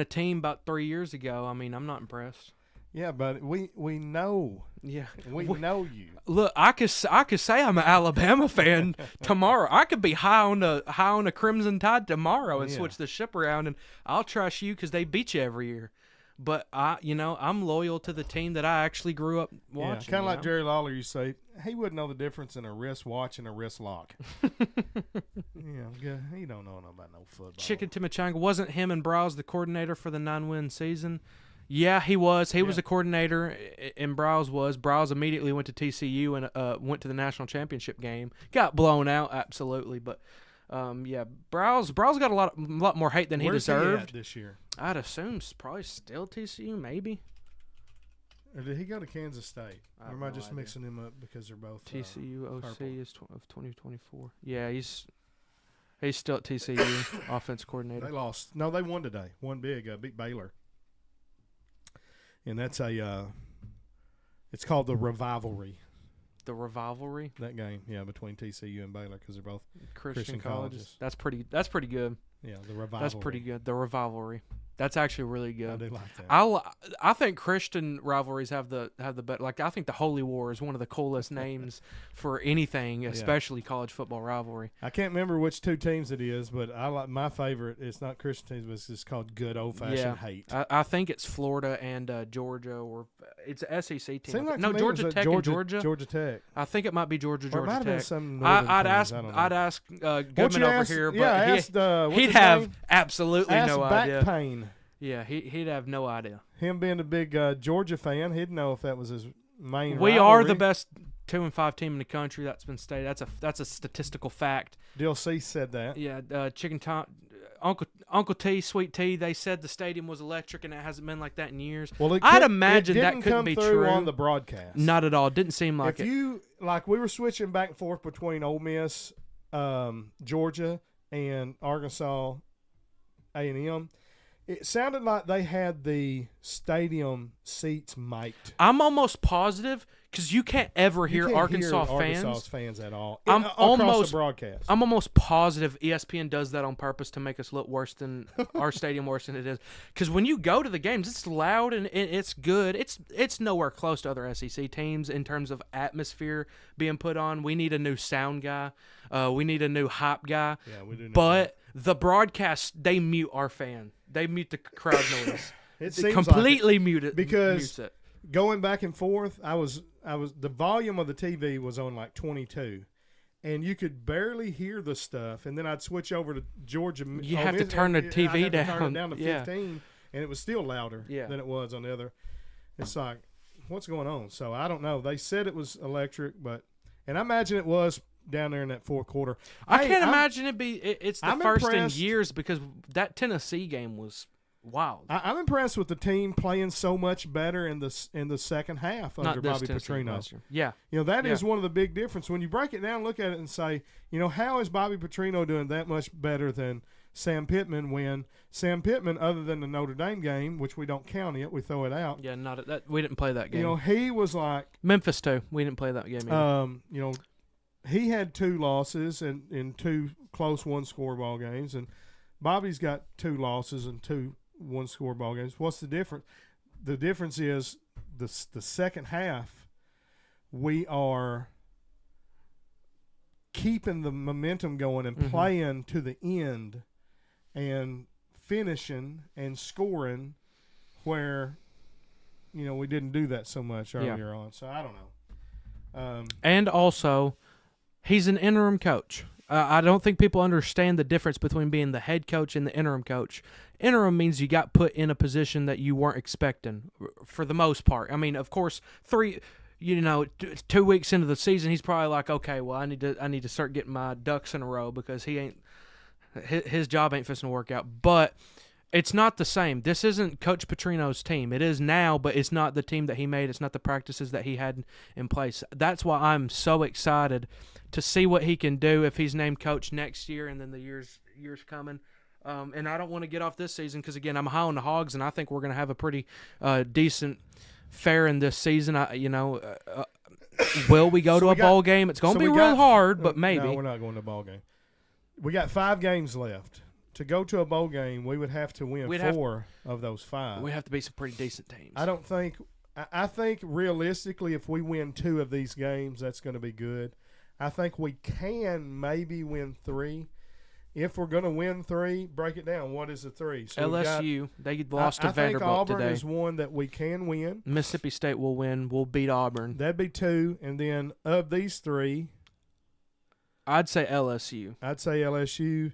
a team about 3 years ago. I'm not impressed. Yeah, but we know. Yeah, We know you. Look, I could say I'm an Alabama fan tomorrow. I could be high on the Crimson Tide tomorrow and Yeah. switch the ship around, and I'll trust you because they beat you every year. But I'm loyal to the team that I actually grew up watching. Kind of like Jerry Lawler, you say he wouldn't know the difference in a wrist watch and a wrist lock. He don't know about no football. Chicken Timachanga, wasn't him and Browse the coordinator for the 9-win season? Yeah, he was. He was a coordinator, and Browse was. Browse immediately went to TCU and went to the national championship game. Got blown out, absolutely. But Browse got a lot more hate than he Where's deserved. He at this year? I'd assume probably still TCU, maybe. Or did he go to Kansas State? I Or have am I no just idea. mixing him up because they're both TCU OC purple. is of 2024. Yeah, he's still at TCU, offense coordinator. They lost. No, they won today. Won big. Beat Baylor. And that's it's called the Revivalry. The Revivalry, That game, between TCU and Baylor because they're both Christian colleges. That's pretty good. the Revivalry. That's pretty good. The Revivalry. That's actually really good. I do like that. I think Christian rivalries have the better. Like I think the Holy War is one of the coolest names for anything, especially college football rivalry. I can't remember which two teams it is, but I like my favorite. It's not Christian teams, but it's just called good old fashioned hate. I think it's Florida and Georgia, or it's an SEC team. Seemed like No, to me it Georgia was Tech and Georgia. Georgia Tech. I think it might be Georgia Or it might have been Tech. some northern I'd teams, ask I don't know. I'd ask Won't Goodman you over ask- here, but yeah, ask, what's he'd his have name? absolutely Ask no back idea. pain. Yeah, he'd have no idea. Him being a big Georgia fan, he'd know if that was his main We are rivalry. the best 2-5 team in the country. That's been stated. That's a statistical fact. DLC said that. Yeah, Chicken Tom, Uncle T, Sweet T. They said the stadium was electric, and it hasn't been like that in years. Well, I'd imagine it that didn't couldn't come be through true on the broadcast. Not at all. Didn't seem like if it. you like, we were switching back and forth between Ole Miss, Georgia, and Arkansas A&M. It sounded like they had the stadium seats mic'd. I'm almost positive because you can't ever You hear can't Arkansas hear fans. Arkansas fans at all. I'm across almost- the broadcast. I'm almost positive ESPN does that on purpose to make us look worse than our stadium, worse than it is. Because when you go to the games, it's loud and it's good. It's nowhere close to other SEC teams in terms of atmosphere being put on. We need a new sound guy. We need a new hype guy. Yeah, we do. But the broadcast, they mute our fan. They mute the crowd noise. It They seems completely mute it because mutes it. going back and forth, I was the volume of the TV was on like 22, and you could barely hear the stuff. And then I'd switch over to Georgia. You Ole have to Miss, turn the and I'd TV have to turn down. it down to Yeah. 15, and it was still louder Yeah. than it was on the other. It's like, what's going on? So I don't know. They said it was electric, and I imagine it was down there in that fourth quarter. I Hey, can't I'm- imagine it be. It's the I'm first impressed. in years because that Tennessee game was wild. I'm impressed with the team playing so much better in the second half under Not this Bobby Tennessee Petrino. last year. Yeah. You know, that is Yeah. one of the big differences. When you break it down, look at it and say, you know, how is Bobby Petrino doing that much better than Sam Pittman when Sam Pittman, other than the Notre Dame game, which we don't count it, we throw it out. Yeah, not that we didn't play that game. You know, he was like, Memphis too. We didn't play that game either. you know, he had 2 losses in 2 close one-score ball games, and Bobby's got 2 losses and 2 one-score ball games. What's the difference? The difference is the second half, we are keeping the momentum going and playing to the end and finishing and scoring where, you know, we didn't do that so much earlier on. So I don't know. And also, he's an interim coach. I don't think people understand the difference between being the head coach and the interim coach. Interim means you got put in a position that you weren't expecting for the most part. I mean, of course, 2 weeks into the season, he's probably like, okay, well, I need to start getting my ducks in a row because his job ain't fixing to work out. But it's not the same. This isn't Coach Petrino's team. It is now, but it's not the team that he made. It's not the practices that he had in place. That's why I'm so excited to see what he can do if he's named coach next year and then the years coming. And I don't want to get off this season because, again, I'm high on the Hogs, and I think we're going to have a pretty decent fare in this season. Will we go to a bowl game? It's going to be real hard, but maybe. No, we're not going to a bowl game. We got 5 games left. To go to a bowl game, we would have to win 4 of those 5. We'd have to beat some pretty decent teams. I think realistically, if we win 2 of these games, that's going to be good. I think we can maybe win 3. If we're going to win 3, break it down. What is the 3? So LSU, they lost to I think Vanderbilt Auburn today. is one that we can win. Mississippi State will win. We'll beat Auburn. That'd be 2. And then of these 3, I'd say LSU. I'd say LSU.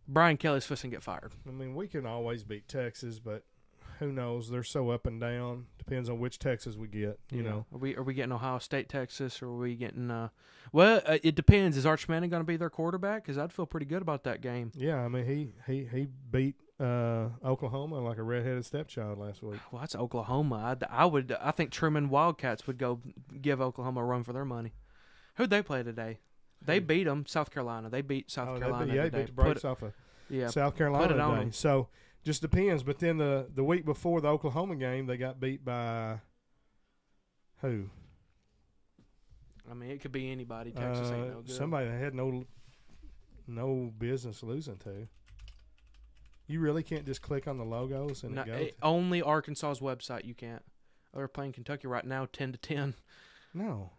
Brian Kelly's supposed to get fired. I mean, we can always beat Texas, but who knows? They're so up and down. Depends on which Texas we get, you know. Are we getting Ohio State, Texas, or are we getting it depends. Is Arch Manning going to be their quarterback? Because I'd feel pretty good about that game. Yeah, I mean, he beat Oklahoma like a redheaded stepchild last week. Well, that's Oklahoma. I think Truman Wildcats would go give Oklahoma a run for their money. Who'd they play today? They beat them, South Carolina. They beat South Carolina they today. beat the brakes off of South Carolina put it on today. them. So just depends. But then the week before the Oklahoma game, they got beat by who? I mean, it could be anybody. Texas ain't no good. Somebody that had no business losing to. You really can't just click on the logos and it goes. Only Arkansas's website you can't. They're playing Kentucky right now, 10-10. No.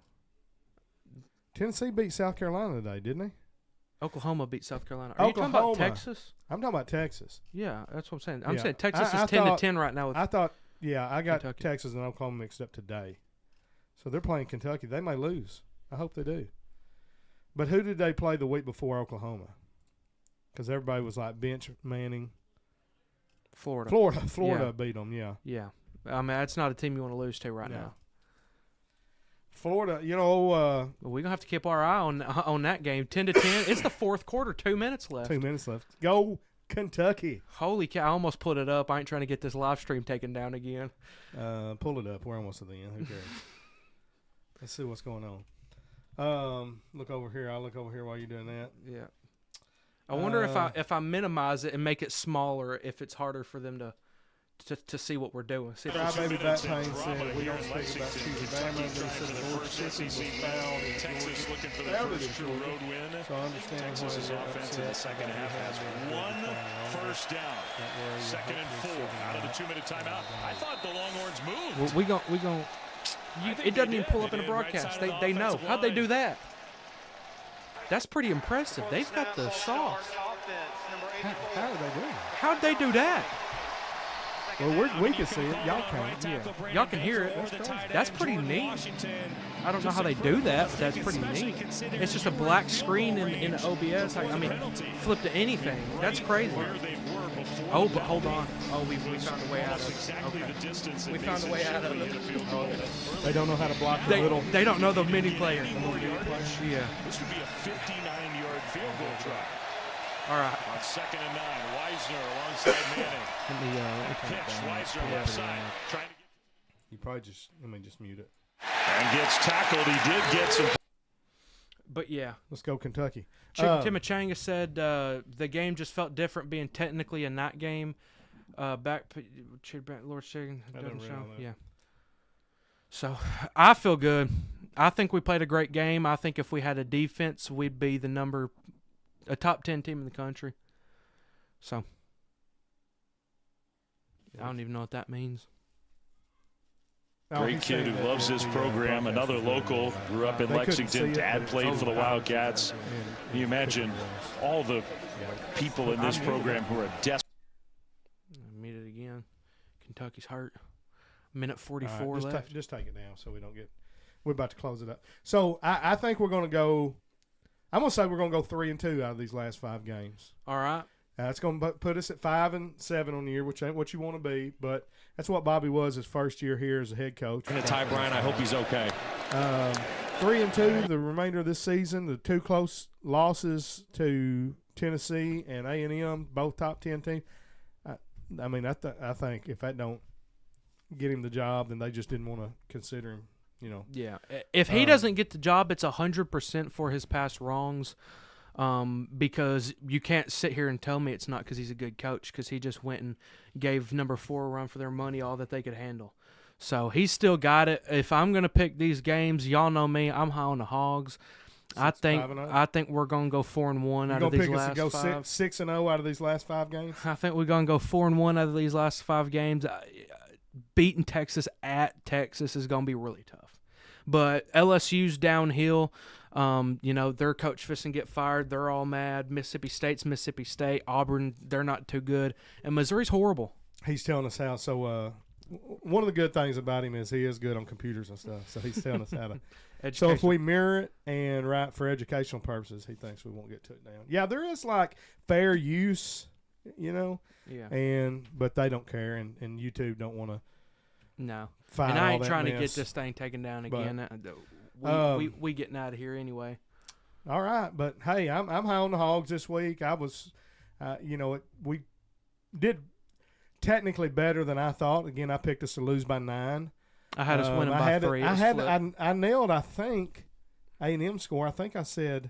Tennessee beat South Carolina today, didn't they? Oklahoma beat South Carolina. Are you talking about Texas? I'm talking about Texas. Yeah, that's what I'm saying. I'm Yeah. saying Texas I is 10-10 right now. I got Kentucky. Texas and Oklahoma mixed up today. So they're playing Kentucky. They may lose. I hope they do. But who did they play the week before Oklahoma? Because everybody was like bench Manning. Florida Florida beat them, yeah. Yeah. I mean, that's not a team you want to lose to right now. Florida, Well, we're gonna have to keep our eye on that game. 10-10. It's the fourth quarter. 2 minutes left. 2 minutes left. Go Kentucky. Holy cow! I almost put it up. I ain't trying to get this live stream taken down again. Pull it up. We're almost at the end. Who cares? Let's see what's going on. Look over here. I'll look over here while you're doing that. Yeah. I wonder if I minimize it and make it smaller, if it's harder for them to see what we're doing. See if Baby Back Pain said we don't speak about Cuba Bama. They said Georgia City was fouled in Texas looking for the Georgia. first true road win. So I understand Texas's offense in the second half has one first down. Second and 4 out of the 2-minute timeout. I thought the Longhorns moved. well, we gon' it doesn't even pull up in a broadcast. They know. How'd they do that? That's pretty impressive. They've got the sauce. How did they do it? How'd they do that? Well, we can see it. Y'all can't. Yeah. Y'all can hear it. That's pretty neat. I don't know how they do that, but that's pretty neat. It's just a black screen in the OBS. I mean, flip to anything. That's crazy. Oh, but hold on. Oh, we found a way out of it. Okay. We found a way out of it. They don't know how to block the little. They don't know the mini player. Yeah. This would be a 59-yard field goal try. All right. On 2nd and 9, Wisner alongside Manning. Let me Pitch, Wisner left side. Trying to get. You probably just mute it. And gets tackled. He did get some. But yeah. Let's go Kentucky. Timachanga said the game just felt different being technically a night game. Lord Chicken doesn't show. Yeah. So I feel good. I think we played a great game. I think if we had a defense, we'd be a top 10 team in the country. So I don't even know what that means. Great kid who loves this program. Another local, grew up in Lexington. Dad played for the Wildcats. Can you imagine all the people in this program who are desperate? Meet it again. Kentucky's hurt. Minute 44 left. Just take it down so we don't get. We're about to close it up. So I think we're going to go. I'm going to say we're going to go 3-2 out of these last 5 games. All right. That's going to put us at 5-7 on the year, which ain't what you want to be, but that's what Bobby was his first year here as a head coach. And Ty Bryant, I hope he's okay. 3-2 the remainder of this season. The 2 close losses to Tennessee and A&M, both top 10 teams. I mean, I think if that don't get him the job, then they just didn't want to consider him. Yeah. If he doesn't get the job, it's 100% for his past wrongs. Because you can't sit here and tell me it's not because he's a good coach, because he just went and gave number 4 a run for their money, all that they could handle. So he's still got it. If I'm going to pick these games, y'all know me, I'm high on the Hogs. I think we're going to go 4-1 out of these last 5. 6-0 out of these last 5 games? I think we're going to go 4-1 out of these last 5 games. Beating Texas at Texas is going to be really tough. But LSU's downhill. Their coach fixing to get fired. They're all mad. Mississippi State's Mississippi State. Auburn, they're not too good. And Missouri's horrible. He's telling us how. So one of the good things about him is he is good on computers and stuff. So he's telling us how to. So if we mirror it and write for educational purposes, he thinks we won't get took down. Yeah, there is like fair use, Yeah. But they don't care, and YouTube don't want to. No. Fight and I ain't all that trying to mess. get this thing taken down again. We getting out of here anyway. All right, but hey, I'm high on the Hogs this week. I was, we did technically better than I thought. Again, I picked us to lose by 9. I had us winning by 3. I nailed, I think, A&M score. I think I said.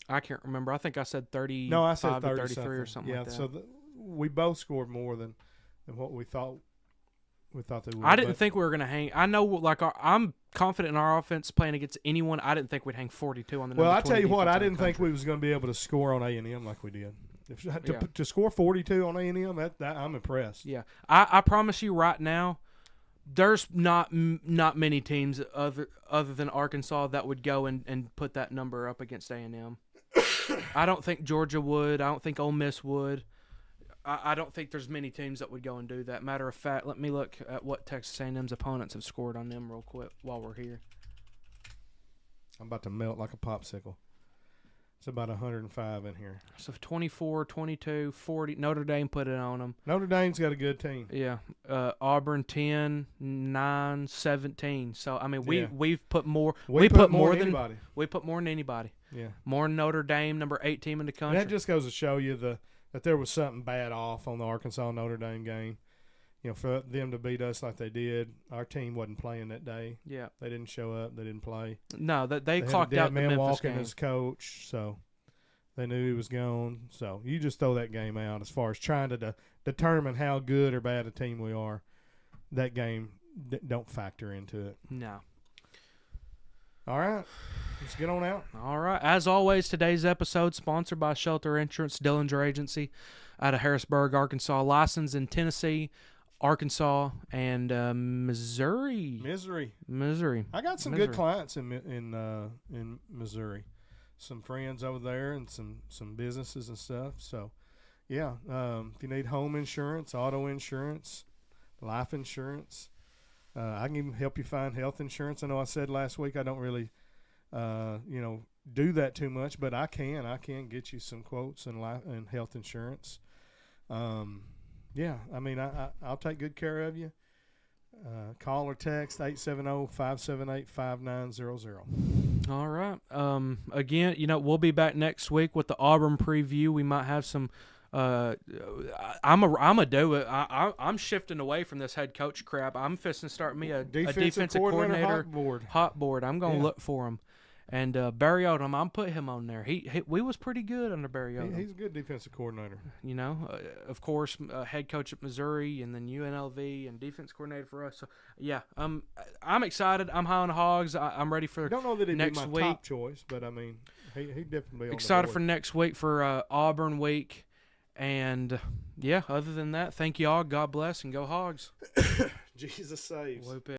I can't remember. I think I said 30. No, I said 33 or something. Yeah, like that. so we both scored more than what we thought. We thought they would. I didn't think we were going to hang. I know, I'm confident in our offense playing against anyone. I didn't think we'd hang 42 on the. Well, I tell you what, I didn't think we was going to be able to score on A&M like we did. To score 42 on A&M, that I'm impressed. Yeah, I promise you right now, there's not many teams other than Arkansas that would go and put that number up against A&M. I don't think Georgia would. I don't think Ole Miss would. I don't think there's many teams that would go and do that. Matter of fact, let me look at what Texas A&M's opponents have scored on them real quick while we're here. I'm about to melt like a popsicle. It's about 105 in here. So 24, 22, 40. Notre Dame put it on them. Notre Dame's got a good team. Yeah. Auburn 10, 9, 17. So I mean we've put more. We put more than anybody. We put more than anybody. Yeah. More than Notre Dame, number 8 team in the country. And that just goes to show you that there was something bad off on the Arkansas Notre Dame game. You know, for them to beat us like they did, our team wasn't playing that day. Yeah. They didn't show up. They didn't play. No, they had clocked a dead out the man Memphis walking game. as coach, so they knew he was gone. So you just throw that game out as far as trying to determine how good or bad a team we are. That game don't factor into it. No. All right. Let's get on out. All right. As always, today's episode sponsored by Shelter Insurance Dillinger Agency out of Harrisburg, Arkansas. Licensed in Tennessee, Arkansas, and Missouri. Missouri. I got some good clients in Missouri. Some friends over there and some businesses and stuff. So, yeah, if you need home insurance, auto insurance, life insurance, I can even help you find health insurance. I know I said last week I don't really, do that too much, but I can. I can get you some quotes and life and health insurance. Yeah, I mean, I'll take good care of you. Call or text 870-578-5900. All right. Again, we'll be back next week with the Auburn preview. We might have some. I'm a do it. I'm shifting away from this head coach crap. I'm fisting to start me a defensive coordinator hot board. I'm gonna look for him. And Barry Odom, I'm put him on there. We was pretty good under Barry Odom. He's a good defensive coordinator. Of course, head coach at Missouri, and then UNLV, and defense coordinator for us. So yeah, I'm excited. I'm high on the Hogs. I'm ready for. I don't know that he'd next be my week. top choice, but I mean, he definitely excited for next week for Auburn week, and yeah. Other than that, thank y'all. God bless, and go Hogs. Jesus saves. Whoop it.